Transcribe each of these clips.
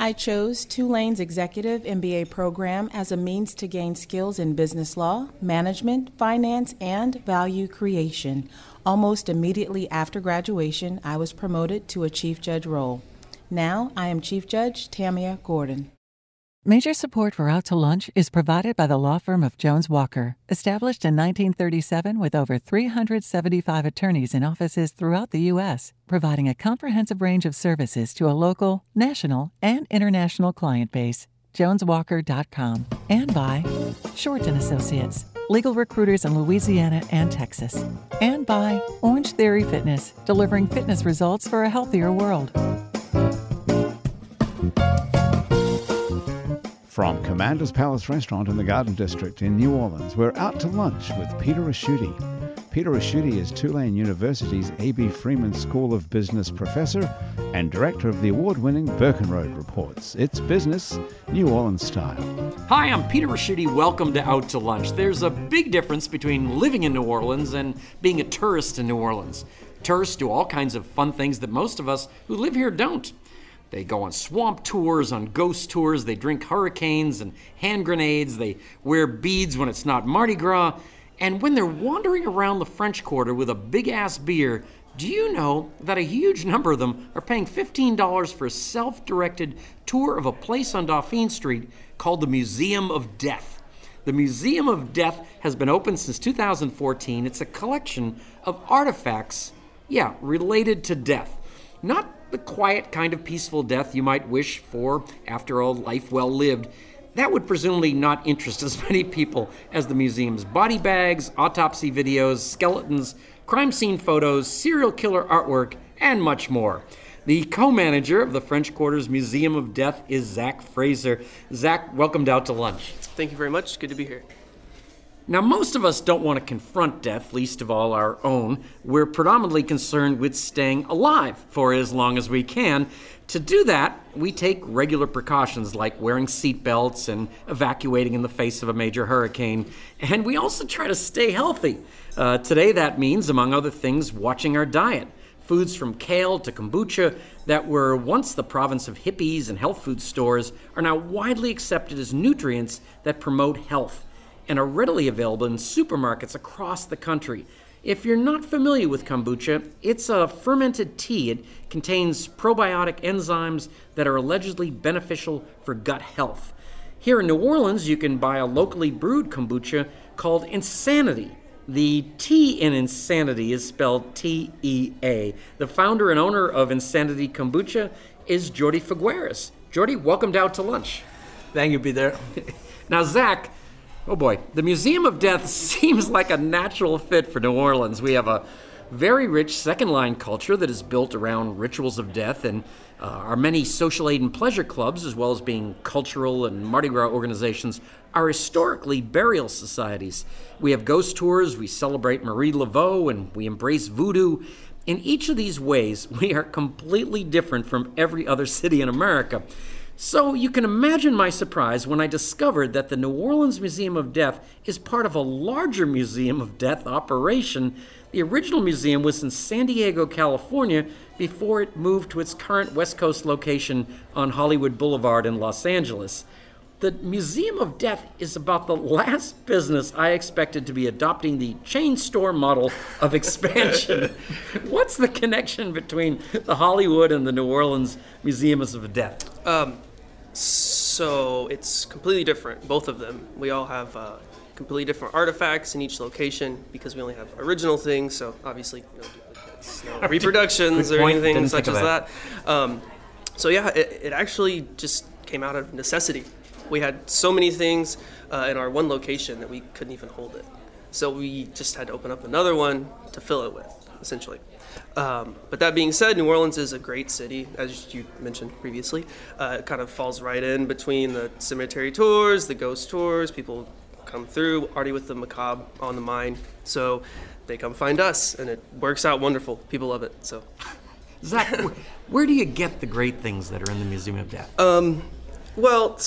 I chose Tulane's Executive MBA program as a means to gain skills in business law, management, finance, and value creation. Almost immediately after graduation, I was promoted to a chief judge role. Now, I am Chief Judge Tamia Gordon. Major support for Out to Lunch is provided by the law firm of Jones Walker, established in 1937 with over 375 attorneys in offices throughout the U.S., providing a comprehensive range of services to a local, national, and international client base. JonesWalker.com. And by Shorten Associates, legal recruiters in Louisiana and Texas. And by Orange Theory Fitness, delivering fitness results for a healthier world. From Commander's Palace Restaurant in the Garden District in New Orleans, we're out to lunch with Peter Asciutti. Peter Asciutti is Tulane University's A.B. Freeman School of Business professor and director of the award-winning Birkenroad Reports. It's business, New Orleans style. Hi, I'm Peter Asciutti. Welcome to Out to Lunch. There's a big difference between living in New Orleans and being a tourist in New Orleans. Tourists do all kinds of fun things that most of us who live here don't. They go on swamp tours, on ghost tours, they drink hurricanes and hand grenades, they wear beads when it's not Mardi Gras, and when they're wandering around the French Quarter with a big-ass beer, do you know that a huge number of them are paying $15 for a self-directed tour of a place on Dauphine Street called the Museum of Death? The Museum of Death has been open since 2014. It's a collection of artifacts, related to death. Not the quiet kind of peaceful death you might wish for after a life well lived. That would presumably not interest as many people as the museum's body bags, autopsy videos, skeletons, crime scene photos, serial killer artwork, and much more. The co-manager of the French Quarter's Museum of Death is Zach Fraser. Zach, welcome to Out to Lunch. Thank you very much. Good to be here. Now, most of us don't want to confront death, least of all our own. We're predominantly concerned with staying alive for as long as we can. To do that, we take regular precautions like wearing seatbelts and evacuating in the face of a major hurricane. And we also try to stay healthy. Today, that means, among other things, watching our diet. Foods from kale to kombucha that were once the province of hippies and health food stores are now widely accepted as nutrients that promote health, and are readily available in supermarkets across the country. If you're not familiar with kombucha, it's a fermented tea. It contains probiotic enzymes that are allegedly beneficial for gut health. Here in New Orleans, you can buy a locally brewed kombucha called Insanitea. The T in Insanity is spelled T-E-A. The founder and owner of Insanitea Kombucha is Jordi Figueres. Jordi, welcome to Out to Lunch. Thank you, Peter. Now, Zach, oh boy, the Museum of Death seems like a natural fit for New Orleans. We have a very rich second-line culture that is built around rituals of death, and our many social aid and pleasure clubs, as well as being cultural and Mardi Gras organizations, are historically burial societies. We have ghost tours, we celebrate Marie Laveau, and we embrace voodoo. In each of these ways, we are completely different from every other city in America. So you can imagine my surprise when I discovered that the New Orleans Museum of Death is part of a larger Museum of Death operation. The original museum was in San Diego, California, before it moved to its current West Coast location on Hollywood Boulevard in Los Angeles. The Museum of Death is about the last business I expected to be adopting the chain store model of expansion. What's the connection between the Hollywood and the New Orleans Museums of Death? So it's completely different, both of them. We all have completely different artifacts in each location because we only have original things, so obviously no duplicates, no reproductions or anything such as that. It actually just came out of necessity. We had so many things in our one location that we couldn't even hold it. So we just had to open up another one to fill it with, essentially. But that being said, New Orleans is a great city, as you mentioned previously. It kind of falls right in between the cemetery tours, the ghost tours. People come through already with the macabre on the mind. So they come find us, and it works out wonderful. People love it. So, Zach, where do you get the great things that are in the Museum of Death? Well,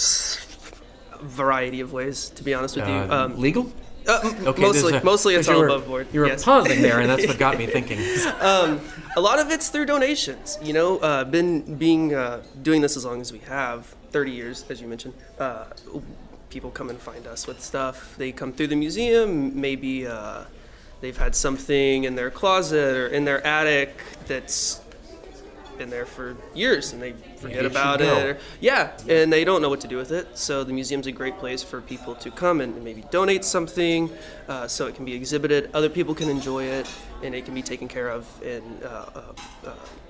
a variety of ways, to be honest with you. Legal? Okay, mostly it's all above board. You were pausing there, and that's what got me thinking. A lot of it's through donations. Doing this as long as we have, 30 years, as you mentioned. People come and find us with stuff. They come through the museum. Maybe they've had something in their closet or in their attic that's been there for years and they forget about it. And they don't know what to do with it. So the museum's a great place for people to come and maybe donate something so it can be exhibited. Other people can enjoy it and it can be taken care of and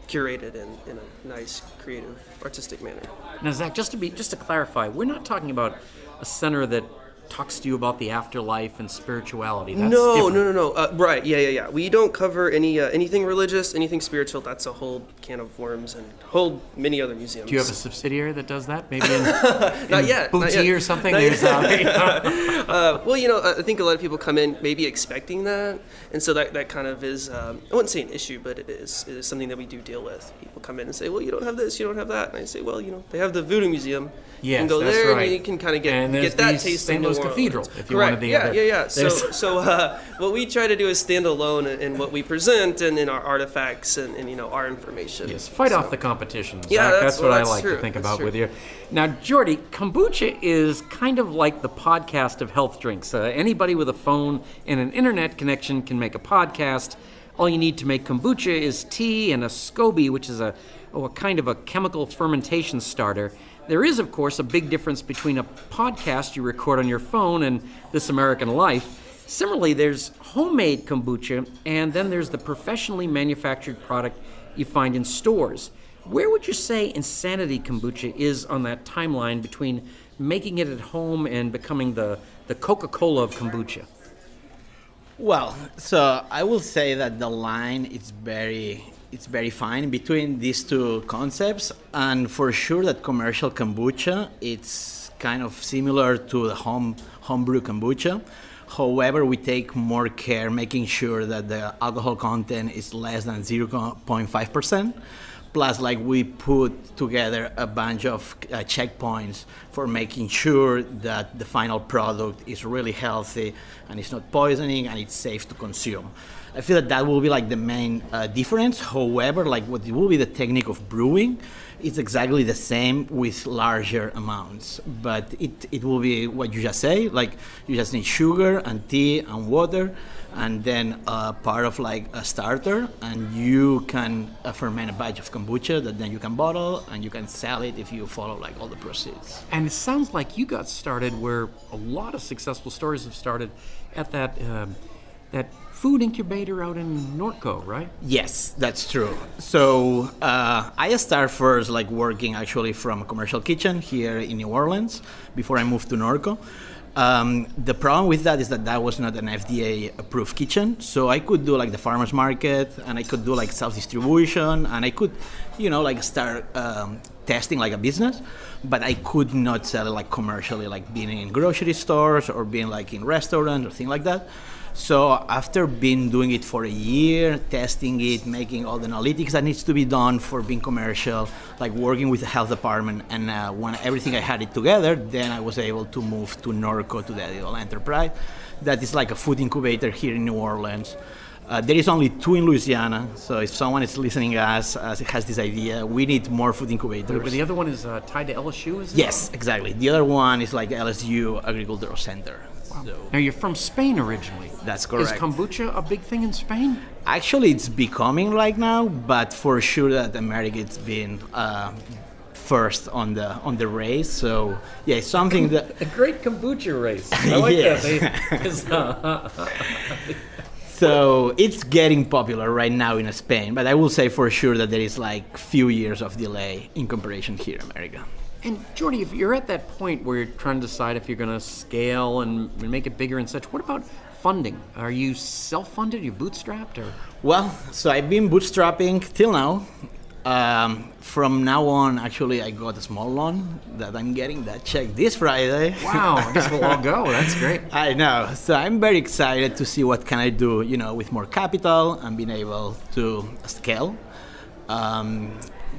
curated in a nice, creative, artistic manner. Now, Zach, just to clarify, we're not talking about a center that talks to you about the afterlife and spirituality. That's No. Right, yeah. We don't cover anything religious, anything spiritual. That's a whole can of worms and many other museums. Do you have a subsidiary that does that? Maybe in not yet. Booty or something? Well, I think a lot of people come in maybe expecting that, and so that kind of is, I wouldn't say an issue, but it is something that we do deal with. People come in and say, well, you don't have this, you don't have that, and I say, well, they have the Voodoo Museum. Yes, you can go that's there right. and you can kind of get that taste in New Orleans. Cathedral, if you Correct. wanted the other. Yeah. So what we try to do is stand alone in what we present and in our artifacts and our information. Yes, fight off the competition. Zach. Yeah, that's what I like true. to think about with you. Now, Jordy, kombucha is kind of like the podcast of health drinks. Anybody with a phone and an internet connection can make a podcast. All you need to make kombucha is tea and a SCOBY, which is a kind of a chemical fermentation starter. There is, of course, a big difference between a podcast you record on your phone and This American Life. Similarly, there's homemade kombucha, and then there's the professionally manufactured product you find in stores. Where would you say Insanitea kombucha is on that timeline between making it at home and becoming the Coca-Cola of kombucha? Well, so I will say that the line is very fine between these two concepts, and for sure that commercial kombucha, it's kind of similar to the homebrew kombucha. However, we take more care making sure that the alcohol content is less than 0.5%. Plus, we put together a bunch of checkpoints for making sure that the final product is really healthy and it's not poisoning and it's safe to consume. I feel that will be the main difference. However, what will be the technique of brewing, it's exactly the same with larger amounts. But it will be what you just say, you just need sugar and tea and water, and then part of a starter, and you can ferment a batch of kombucha that then you can bottle and you can sell it if you follow all the proceeds. And it sounds like you got started where a lot of successful stories have started at that food incubator out in Norco, right? Yes, that's true. So I started first working actually from a commercial kitchen here in New Orleans before I moved to Norco. The problem with that is that was not an FDA approved kitchen, so I could do the farmers market, and I could do self-distribution, and I could start testing a business, but I could not sell it commercially, being in grocery stores or being in restaurants or things like that. So after doing it for a year, testing it, making all the analytics that needs to be done for being commercial, working with the health department, and when everything I had it together, then I was able to move to Norco, to the little enterprise. That is a food incubator here in New Orleans. There is only 2 in Louisiana, so if someone is listening to us has this idea, we need more food incubators. But the other one is tied to LSU, is it? Yes, exactly. The other one is LSU Agricultural Center. Wow. So. Now, you're from Spain originally. That's correct. Is kombucha a big thing in Spain? Actually, it's becoming right now, but for sure that America has been first on the race. So, yeah, it's something that... A great kombucha race. I like that. So it's getting popular right now in Spain, but I will say for sure that there is few years of delay in comparison here in America. And Jordy, if you're at that point where you're trying to decide if you're going to scale and make it bigger and such, what about funding? Are you self-funded? Are you bootstrapped? Or? Well, so I've been bootstrapping till now. From now on, actually, I got a small loan that I'm getting that check this Friday. Wow, I guess we'll all go. That's great. I know. So I'm very excited to see what can I do, with more capital and being able to scale.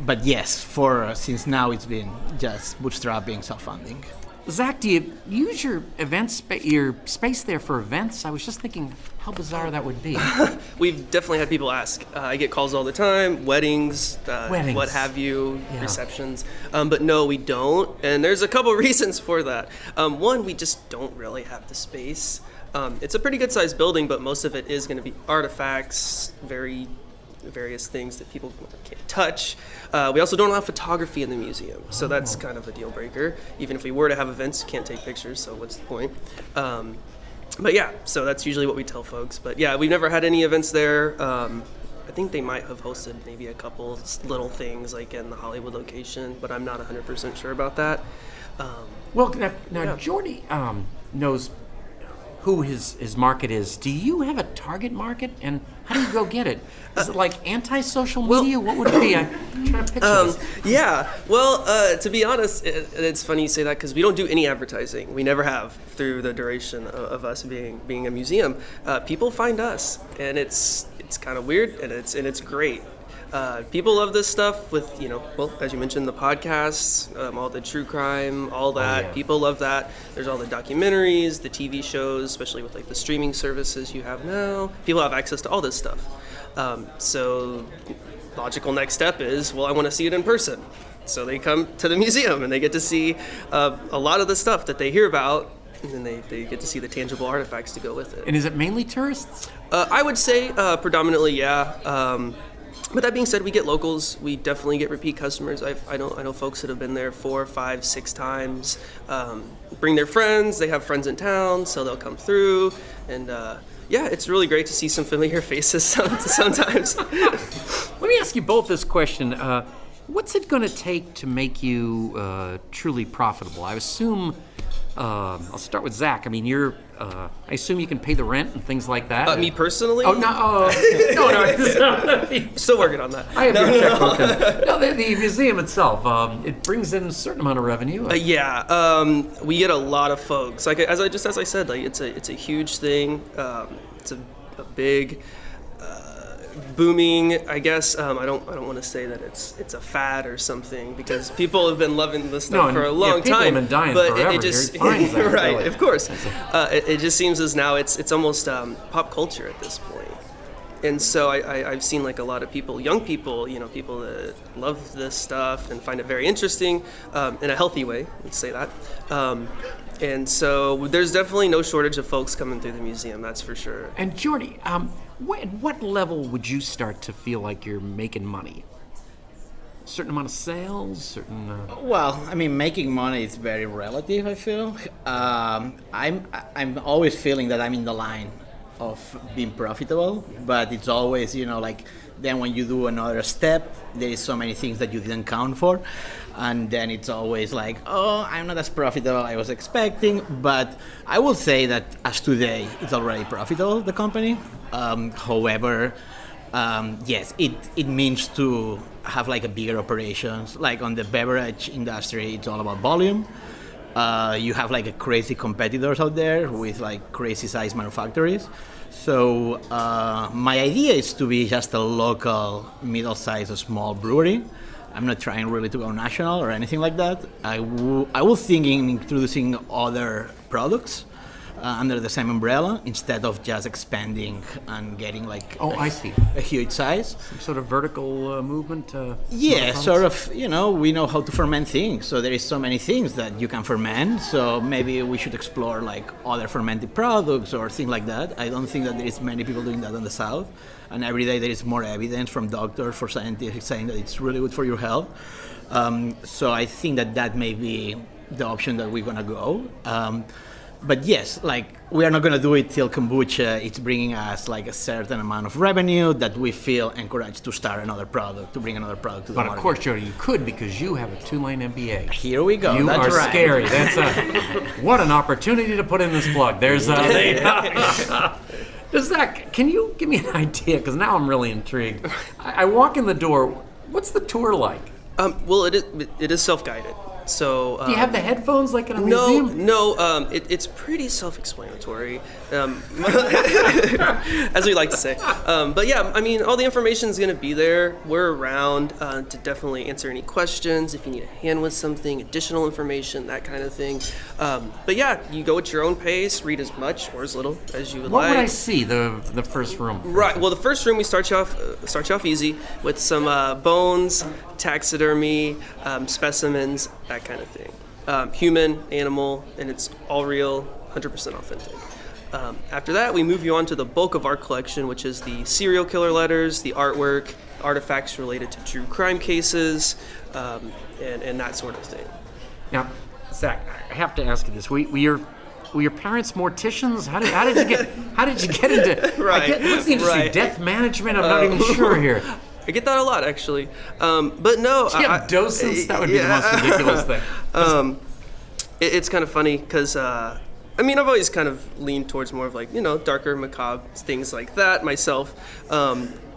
But yes, since now it's been just bootstrapping, self-funding. Zach, do you use your your space there for events? I was just thinking how bizarre that would be. We've definitely had people ask. I get calls all the time, weddings, what have you, receptions. But no, we don't. And there's a couple reasons for that. One, we just don't really have the space. It's a pretty good sized building, but most of it is going to be artifacts, various things that people can't touch. We also don't allow photography in the museum, so that's kind of a deal breaker. Even if we were to have events, you can't take pictures, so what's the point? But yeah, so that's usually what we tell folks. But yeah, we've never had any events there. I think they might have hosted maybe a couple little things like in the Hollywood location, but I'm not 100% sure about that. Well, now Jordy knows who his market is. Do you have a target market, and how do you go get it? Is it like anti-social media? What would it be? I'm trying to picture this. Yeah, well, to be honest, it's funny you say that because we don't do any advertising. We never have through the duration of us being a museum. People find us, and it's kind of weird, and it's great. People love this stuff with, well, as you mentioned, the podcasts, all the true crime, all that. Oh, yeah. People love that. There's all the documentaries, the TV shows, especially with like the streaming services you have now. People have access to all this stuff. So logical next step is, well, I want to see it in person. So they come to the museum and they get to see a lot of the stuff that they hear about. And then they get to see the tangible artifacts to go with it. And is it mainly tourists? I would say predominantly, yeah. But that being said, we get locals. We definitely get repeat customers. I know folks that have been there 4, 5, 6 times. Bring their friends. They have friends in town, so they'll come through. And yeah, it's really great to see some familiar faces sometimes. Let me ask you both this question. What's it going to take to make you truly profitable? I assume, I'll start with Zach. I mean, I assume you can pay the rent and things like that. Me personally? Oh, no. No. Still working on that. I have your checkbook. No, the museum itself, it brings in a certain amount of revenue. Yeah, we get a lot of folks. Like as I said, like it's a huge thing. It's a big booming, I guess. I don't want to say that it's a fad or something because people have been loving this stuff for a long time. People have been dying but forever. It just right, really. Of course. It just seems as now it's almost pop culture at this point. And so I've seen like a lot of people, young people, people that love this stuff and find it very interesting in a healthy way. Let's say that. And so there's definitely no shortage of folks coming through the museum, that's for sure. And Jordy, at what level would you start to feel like you're making money? A certain amount of sales? Well, I mean, making money is very relative, I feel. I'm always feeling that I'm in the line of being profitable, but it's always, like, then when you do another step, there is so many things that you didn't count for, and then it's always like, oh, I'm not as profitable I was expecting. But I will say that as today, it's already profitable, the company. However, yes, it means to have like a bigger operations. Like on the beverage industry, it's all about volume. You have like a crazy competitors out there with like crazy size manufactories. So my idea is to be just a local, middle-sized, small brewery. I'm not trying really to go national or anything like that. I was thinking introducing other products under the same umbrella instead of just expanding and getting like I see. A huge size. Some sort of vertical movement? Yeah, sort of, we know how to ferment things. So there is so many things that you can ferment. So maybe we should explore like other fermented products or things like that. I don't think that there is many people doing that in the South. And every day there is more evidence from doctors, for scientists saying that it's really good for your health. So I think that may be the option that we're going to go. But yes, like we are not going to do it till kombucha. It's bringing us like a certain amount of revenue that we feel encouraged to start another product, to bring another product to the market. But of course, Jody, you could because you have a Tulane MBA. Here we go. You That's are right. Scary. What an opportunity to put in this plug. There's Zach, can you give me an idea? Because now I'm really intrigued. I walk in the door. What's the tour like? Well, it is self-guided. So do you have the headphones like in a museum? No. It's pretty self-explanatory, as we like to say. But yeah, I mean, all the information is going to be there. We're around to definitely answer any questions if you need a hand with something, additional information, that kind of thing. But yeah, you go at your own pace, read as much or as little as you would like. What would I see? The first room. Right. Well, the first room we start you off easy with some bones, taxidermy, specimens, that kind of thing. Human, animal, and it's all real, 100% authentic. After that, we move you on to the bulk of our collection, which is the serial killer letters, the artwork, artifacts related to true crime cases, and that sort of thing. Now, Zach, I have to ask you this: were your parents morticians? How did you get into? Right. What's the industry? Right. Death management? I'm not even sure here. I get that a lot, actually. But no. Do you have docents? That would be the most ridiculous thing. It's kind of funny because, I mean, I've always kind of leaned towards more of like, darker, macabre things like that myself.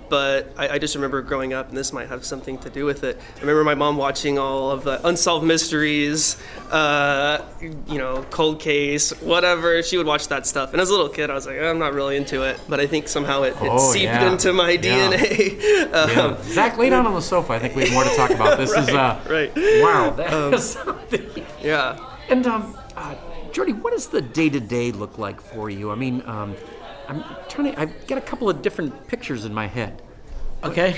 But I just remember growing up, and this might have something to do with it. I remember my mom watching all of the Unsolved Mysteries, Cold Case, whatever. She would watch that stuff. And as a little kid, I was like, I'm not really into it. But I think somehow it seeped into my DNA. Zach, lay down on the sofa. I think we have more to talk about. This is right. Wow, that is something. Yeah. And Jordy, what does the day-to-day look like for you? I mean, I've got a couple of different pictures in my head. Okay.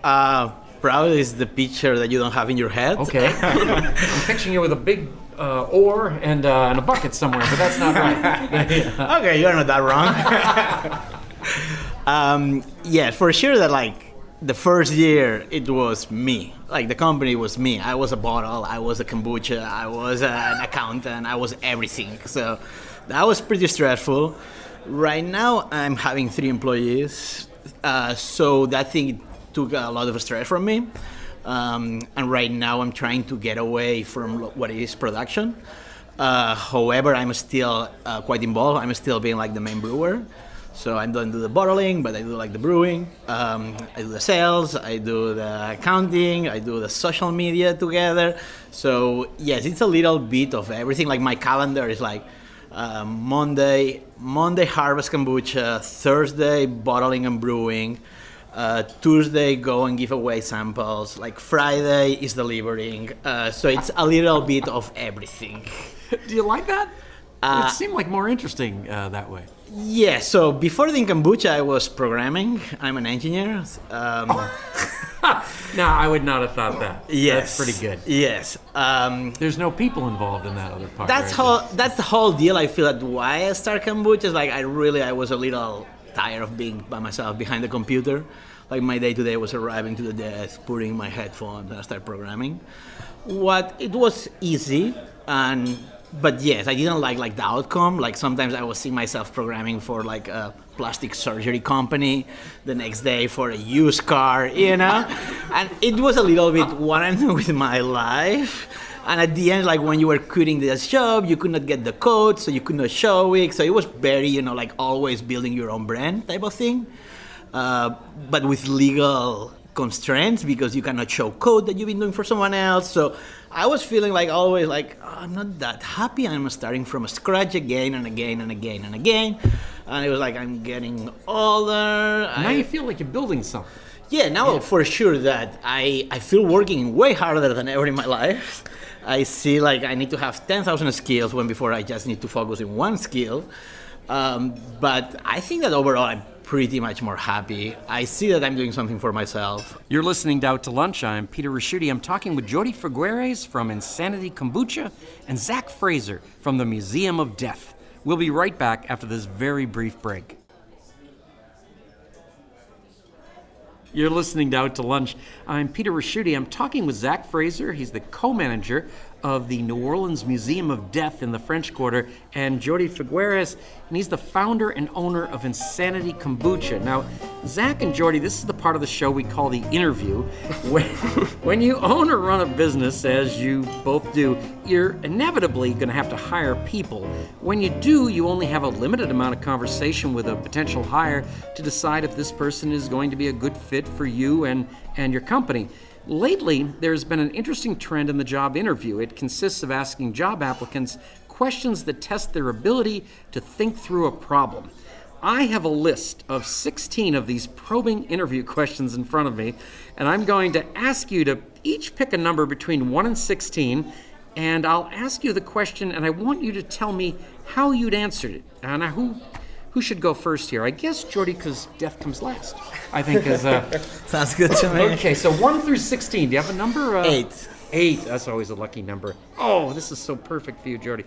Probably is the picture that you don't have in your head. Okay. I'm picturing you with a big oar and a bucket somewhere, but that's not right. Okay, you're not that wrong. Yeah, for sure that like the first year it was me. Like the company was me. I was a bottle, I was a kombucha, I was an accountant, I was everything. So that was pretty stressful. Right now, I'm having 3 employees, so that thing took a lot of stress from me. And right now, I'm trying to get away from what is production. However, I'm still quite involved. I'm still being like the main brewer. So I don't do the bottling, but I do like the brewing. I do the sales, I do the accounting, I do the social media together. So yes, it's a little bit of everything. Like my calendar is like, Monday harvest kombucha, Thursday bottling and brewing, Tuesday go and give away samples, like Friday is delivering, so it's a little bit of everything. Do you like that? It seemed like more interesting that way. Yeah, so before the kombucha I was programming. I'm an engineer. No, I would not have thought that. Yes, that's pretty good. Yes. There's no people involved in that other part. That's the whole deal. I feel that why I start kombucha is like I was a little tired of being by myself behind the computer. Like my day to day was arriving to the desk, putting my headphones, and I start programming. It was easy, but yes, I didn't like the outcome. Like sometimes I was seeing myself programming for like a plastic surgery company, the next day for a used car, and it was a little bit what I'm doing with my life. And at the end, like when you were quitting this job, you could not get the code, so you could not show it. So it was very, like always building your own brand type of thing, but with legal constraints because you cannot show code that you've been doing for someone else. So I was feeling like always like, I'm not that happy. I'm starting from scratch again and again and again and again. And it was like, I'm getting older. Now you feel like you're building something. Yeah, now for sure that I feel working way harder than ever in my life. I see like I need to have 10,000 skills when before I just need to focus on one skill. But I think that overall I'm pretty much more happy. I see that I'm doing something for myself. You're listening to Out to Lunch. I'm Peter Raschuti. I'm talking with Jordy Figueres from Insanity Kombucha and Zach Fraser from the Museum of Death. We'll be right back after this very brief break. You're listening to Out to Lunch. I'm Peter Raschuti. I'm talking with Zach Fraser. He's the co-manager of the New Orleans Museum of Death in the French Quarter, and Jordy Figueres, and he's the founder and owner of Insanity Kombucha. Now, Zach and Jordy, this is the part of the show we call the interview. When you own or run a business, as you both do, you're inevitably going to have to hire people. When you do, you only have a limited amount of conversation with a potential hire to decide if this person is going to be a good fit for you and your company. Lately, there's been an interesting trend in the job interview. It consists of asking job applicants questions that test their ability to think through a problem. I have a list of 16 of these probing interview questions in front of me, and I'm going to ask you to each pick a number between 1 and 16, and I'll ask you the question, and I want you to tell me how you'd answered it. Now, who should go first here? I guess Jordy, because death comes last, I think is... Sounds good to me. Okay, so 1 through 16. Do you have a number? 8. 8. That's always a lucky number. Oh, this is so perfect for you, Jordy.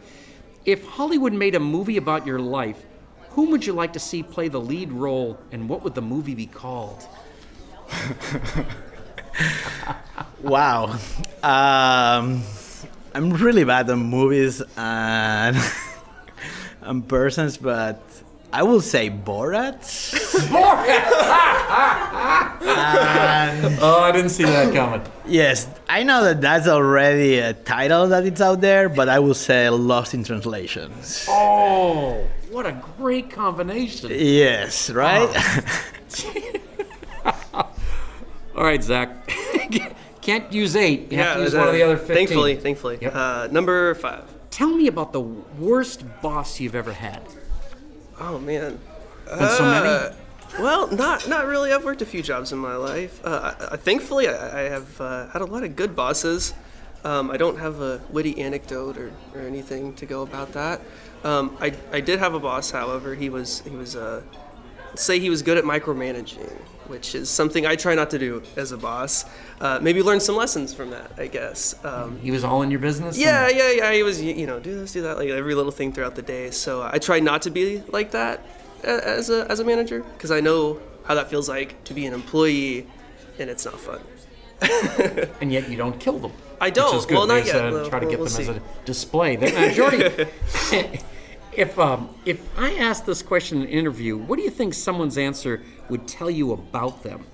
If Hollywood made a movie about your life, whom would you like to see play the lead role, and what would the movie be called? Wow. I'm really bad at movies and persons, but I will say Borat. Borat! Oh, I didn't see that coming. Yes, I know that that's already a title that it's out there, but I will say Lost in Translation. Oh, what a great combination. Yes, right? Oh. All right, Zach. Can't use 8. You have to use one of the other 15. Thankfully. Yep. Number 5. Tell me about the worst boss you've ever had. Oh, man. Been so many? Well, not really. I've worked a few jobs in my life. Thankfully, I have had a lot of good bosses. I don't have a witty anecdote or anything to go about that. I did have a boss, however. He was good at micromanaging, which is something I try not to do as a boss. Maybe learn some lessons from that, I guess. He was all in your business? Yeah. He was, do this, do that, like every little thing throughout the day. So I try not to be like that as a manager, because I know how that feels like to be an employee, and it's not fun. And yet you don't kill them. I don't. Which is good. Well, not yet. Try to get we'll them see. as a display. Now, Jordy, if I ask this question in an interview, what do you think someone's answer would tell you about them?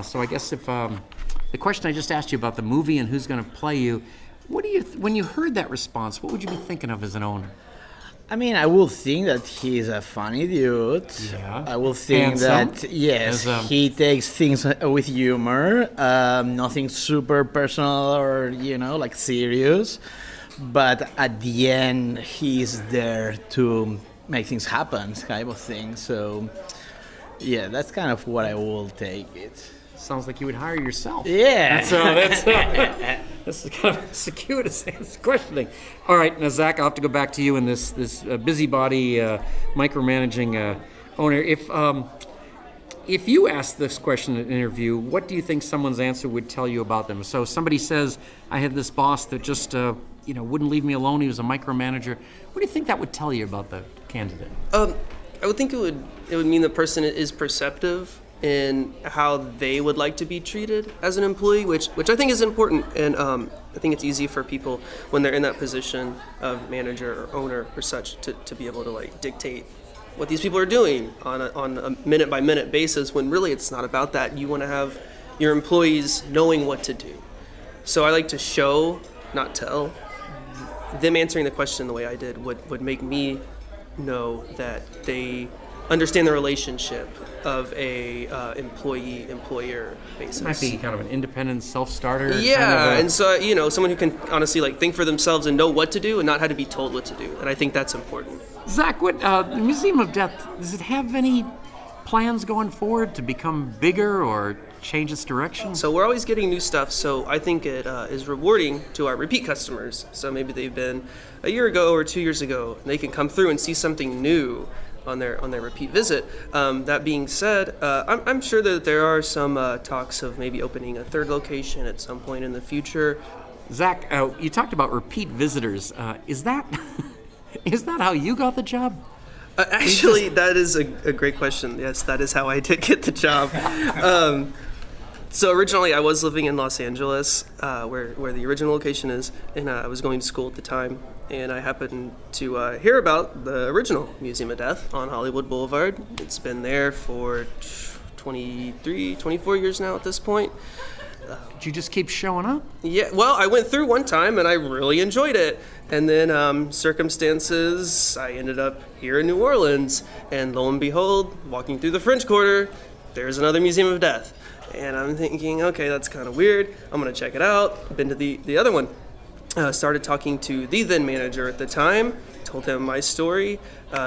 So I guess if the question I just asked you about the movie and who's going to play you, what do you when you heard that response, what would you be thinking of as an owner? I mean, I will think that he's a funny dude. Yeah. I will think Handsome. that, yes, he takes things with humor, nothing super personal or, like serious. But at the end, he's there to make things happen, type of thing. So, yeah, that's kind of what I will take it. Sounds like you would hire yourself. Yeah. That's kind of circuitous questioning. All right, now Zach, I'll have to go back to you in this busybody micromanaging owner. If you asked this question in an interview, what do you think someone's answer would tell you about them? So somebody says, I had this boss that just wouldn't leave me alone. He was a micromanager. What do you think that would tell you about the candidate? I would think it would mean the person is perceptive in how they would like to be treated as an employee, which I think is important. And I think it's easy for people when they're in that position of manager or owner or such to be able to dictate what these people are doing on a minute by minute basis, when really it's not about that. You want to have your employees knowing what to do. So I like to show, not tell. Them answering the question the way I did would make me know that they understand the relationship of a employee-employer basis. It might be kind of an independent self-starter. Yeah, and so, someone who can honestly think for themselves and know what to do and not have to be told what to do. And I think that's important. Zach, what the Museum of Death, does it have any plans going forward to become bigger or change its direction? So we're always getting new stuff, so I think it is rewarding to our repeat customers. So maybe they've been a year ago or 2 years ago, and they can come through and see something new on their repeat visit. That being said, I'm sure that there are some talks of maybe opening a third location at some point in the future. Zach, you talked about repeat visitors. Is that how you got the job? Actually, that is a great question. Yes, that is how I did get the job. So originally I was living in Los Angeles, where the original location is, and I was going to school at the time, and I happened to hear about the original Museum of Death on Hollywood Boulevard. It's been there for 24 years now at this point. Did you just keep showing up? Yeah, well, I went through one time and I really enjoyed it. And then circumstances, I ended up here in New Orleans, and lo and behold, walking through the French Quarter, there's another Museum of Death. And I'm thinking, okay, that's kind of weird. I'm going to check it out. Been to the other one. Started talking to the then manager at the time. Told him my story.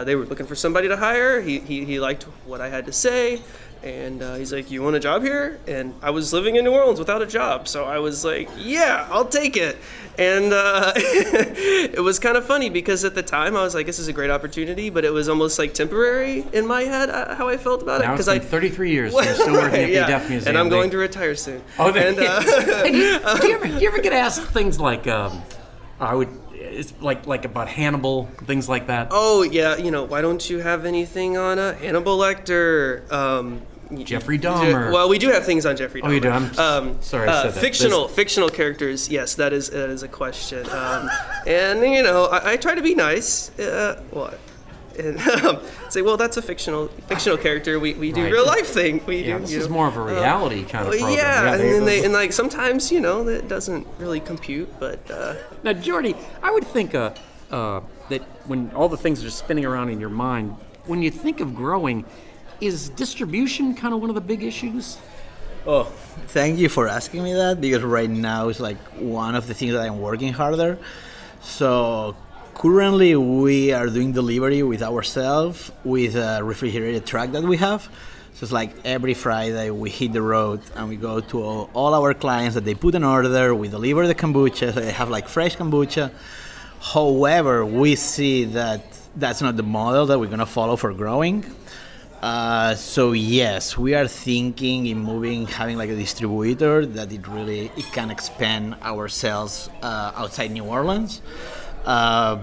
They were looking for somebody to hire. He liked what I had to say. And he's like, you want a job here? And I was living in New Orleans without a job. So I was like, yeah, I'll take it. And it was kind of funny because at the time I was like, this is a great opportunity, but it was almost like temporary in my head how I felt about it. Now it's been 33 years. You're still working at the Deaf Museum. And I'm going to retire soon. Oh, do you ever get asked things like, it's like about Hannibal, things like that? Oh, yeah, why don't you have anything on Hannibal Lecter? Jeffrey Dahmer. Well, we do have things on Jeffrey Dahmer. Oh, you do? I'm sorry, I said that. Fictional characters, yes, that is a question. And, I try to be nice. What? And say, well, that's a fictional character. We do real life thing. This is more of a reality kind of program. Yeah, and like sometimes, that doesn't really compute, but... Now, Jordy, I would think that when all the things are spinning around in your mind, when you think of growing, is distribution kind of one of the big issues? Oh, thank you for asking me that, because right now it's like one of the things that I'm working harder. So currently we are doing delivery with ourselves with a refrigerated truck that we have. So it's like every Friday we hit the road and we go to all our clients that they put an order, we deliver the kombucha, so they have like fresh kombucha. However, we see that that's not the model that we're going to follow for growing. So yes, we are thinking in having like a distributor that it can expand our sales outside New Orleans. We are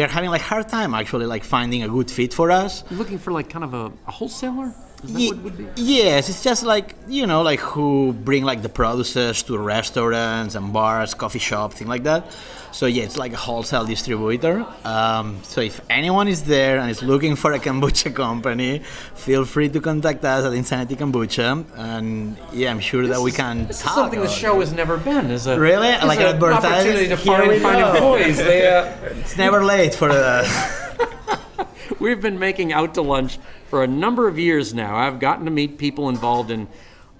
having like hard time actually like finding a good fit for us. You're looking for like kind of a wholesaler? Is that what it would be? Yes, it's just like, like who bring like the producers to restaurants and bars, coffee shop, thing like that. So yeah, it's like a wholesale distributor. So if anyone is there and is looking for a kombucha company, feel free to contact us at Insanitea Kombucha. And yeah, I'm sure that we can This talk. is something the show has never been. Really? Like an opportunity to find employees. It's never late for We've been making Out to Lunch for a number of years now. I've gotten to meet people involved in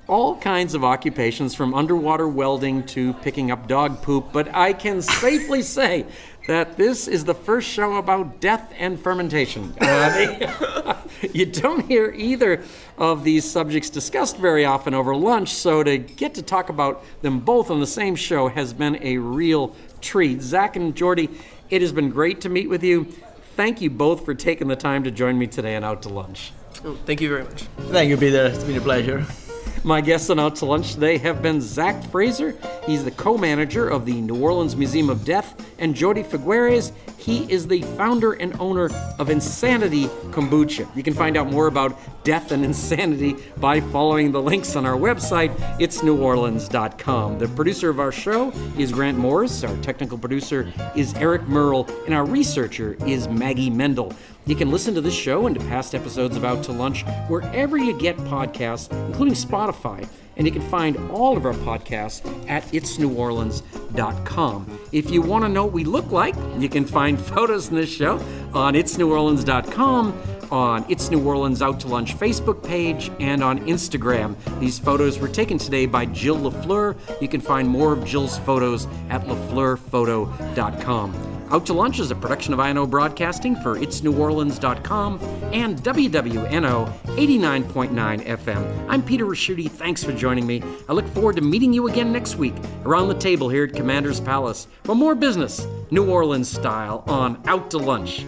all kinds of occupations, from underwater welding to picking up dog poop, but I can safely say that this is the first show about death and fermentation. You don't hear either of these subjects discussed very often over lunch, so to get to talk about them both on the same show has been a real treat. Zach and Jordy, it has been great to meet with you. Thank you both for taking the time to join me today on Out to Lunch. Oh, thank you very much. Thank you, Peter. It's been a pleasure. My guests on Out to Lunch today have been Zach Fraser. He's the co-manager of the New Orleans Museum of Death, and Jordy Figueres. He is the founder and owner of Insanitea Kombucha. You can find out more about death and insanity by following the links on our website, itsneworleans.com. The producer of our show is Grant Morris. Our technical producer is Eric Merle, and our researcher is Maggie Mendel. You can listen to this show and to past episodes of Out to Lunch wherever you get podcasts, including Spotify. And you can find all of our podcasts at itsneworleans.com. If you want to know what we look like, you can find photos in this show on itsneworleans.com, on It's New Orleans Out to Lunch Facebook page, and on Instagram. These photos were taken today by Jill LaFleur. You can find more of Jill's photos at lafleurphoto.com. Out to Lunch is a production of INO Broadcasting for itsneworleans.com and WWNO 89.9 FM. I'm Peter Raschuti. Thanks for joining me. I look forward to meeting you again next week around the table here at Commander's Palace for more business, New Orleans style, on Out to Lunch.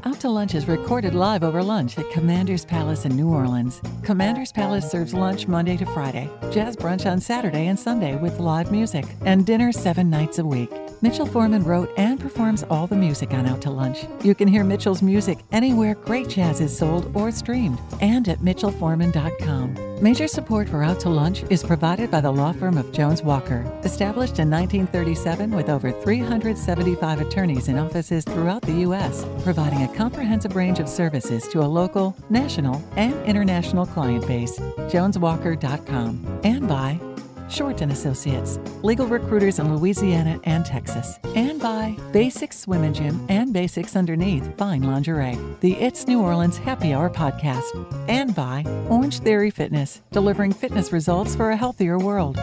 Out to Lunch is recorded live over lunch at Commander's Palace in New Orleans. Commander's Palace serves lunch Monday to Friday, jazz brunch on Saturday and Sunday with live music, and dinner 7 nights a week. Mitchell Foreman wrote and performs all the music on Out to Lunch. You can hear Mitchell's music anywhere great jazz is sold or streamed, and at mitchellforeman.com. Major support for Out to Lunch is provided by the law firm of Jones Walker, established in 1937 with over 375 attorneys in offices throughout the U.S., providing a comprehensive range of services to a local, national, and international client base. JonesWalker.com. And by Short & Associates, legal recruiters in Louisiana and Texas. And by Basics Swim and Gym and Basics Underneath Fine Lingerie, the It's New Orleans Happy Hour podcast. And by Orange Theory Fitness, delivering fitness results for a healthier world.